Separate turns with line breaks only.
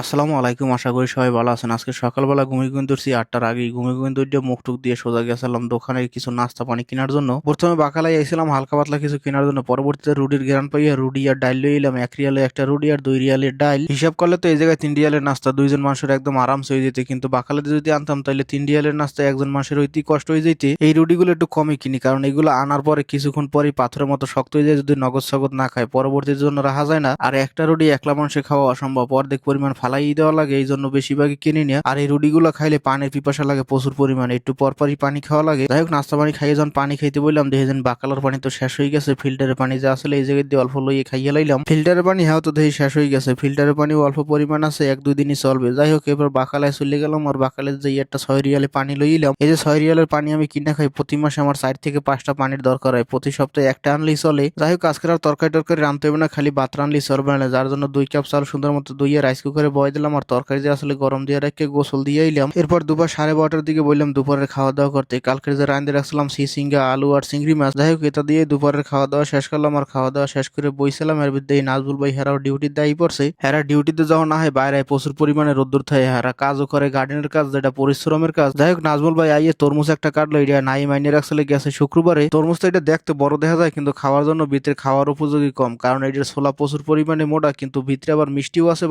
আসসালামু আলাইকুম। আশা করি সবাই ভালো আছেন। আজকে সকালবেলা ঘুমিয়ে কিন্তু উঠছি 8টার আগেই। ঘুমিয়ে কিন্তু উঠে মুখ টুক দিয়ে সোজা গেছিলাম দোকানে কিছু নাস্তা পানি কেনার জন্য। প্রথমে বাকালাই আইছিলাম হালকা পাতলা কিছু কেনার জন্য, পরবর্তীতে রুটির ঘেরান পাইয়া রুটি আর ডাইল লই এলাম। 1 রিয়ালে একটা রুটি আর 2 রিয়ালের ডাইল। হিসাব করলে তো এই জায়গায় 3 রিয়ালের নাস্তা দুইজন মানুষের একদম আরামসে হয়ে যেত, কিন্তু বাকালাতে যদি আনতাম তাহলে 3 রিয়ালের নাস্তা একজন মানুষের হইতে কষ্ট হয়ে যেতে। এই রুটিগুলো একটু কমই কিনি, কারণ এগুলো আনার পরে কিছুক্ষণ পরেই পাথরের মতো শক্ত হয়ে যায় যদি নগদ সগদ না খায়, পরবর্তীর জন্য রাখা যায় না। আর একটা রুটি একলা মানুষে খাওয়া অসম্ভব, অর্ধেক পরিমাণ ফালাই দেওয়া লাগে, এই জন্য বেশিরভাগই কিনে নিয়ে। আর এই রুটিগুলো খাইলে পানির পিপাসা লাগে প্রচুর পরিমাণে, একটু পরপরই পানি খাওয়া লাগে। যাই হোক, নাস্তা পানি খাইয়ে যখন পানি খাইতে বললাম দেখে যেন বাকালার পানি তো শেষ হয়ে গেছে। ফিল্টারের পানি যা আসলে এই জায়গায় দিয়ে অল্প লইয়ে খাইয়ে লাইলাম। ফিল্টারের পানি হ্যাঁ তো দেখি শেষ হয়ে গেছে। ফিল্টারের পানি অল্প পরিমাণ আছে, 1-2 দিনই চলবে। যাই হোক, এবার বাকালায় চলে গেলাম আর বাকালে যে একটা 6 রিয়ালে পানি লইলাম। এই যে 6 রিয়ালের পানি আমি কিনে খাই, প্রতি মাসে আমার 4 থেকে 5টা পানির দরকার হয়, প্রতি সপ্তাহে একটা আনলেই চলে। যাই হোক, আজকের আর তরকারি টরকারি রানতে হবে না, খালি ভাত রানলেই চলবে না, যার জন্য 2 কাপ চাল সুন্দর মতো ধুইয়ে রাইস কুকারে বয় দিলাম। আর তরকারি যে আসলে গরম দিয়ে রেখে গোসল দিয়ে এলাম। এরপর দুপুর 12:30টার দিকে বললাম দুপুরের খাওয়া দাওয়া করতে। কালকের যে রাঁধে রাখছিলাম সিঙ্গা আলু আর চিংড়ি মাছ, যাই হোক এটা দিয়ে দুপুরের খাওয়া দাওয়া শেষ করলাম। আর খাওয়া দাওয়া শেষ করে বইছিলাম, এর মধ্যে নাজবুল ভাই হেরাও ডিউটি দেয় পড়ছে। হেরা ডিউটিতে যখন না হয় বাইরে প্রচুর পরিমাণে রোদ্দুর থাকে, হেরা কাজও করে গার্ডেনের কাজ, যেটা পরিশ্রমের কাজ। যাই হোক, নাজমুল ভাই আইয়ে তরমুজ একটা কাটলো, এটা নাই মাইনে রাখছিল গেছে শুক্রবারে। তরমুজটা এটা দেখতে বড় দেখা যায়, কিন্তু খাওয়ার জন্য ভিতরে খাওয়ার উপযোগী কম, কারণ এটার ছোলা প্রচুর পরিমাণে মোটা, কিন্তু ভিতরে আবার মিষ্টিও আছে।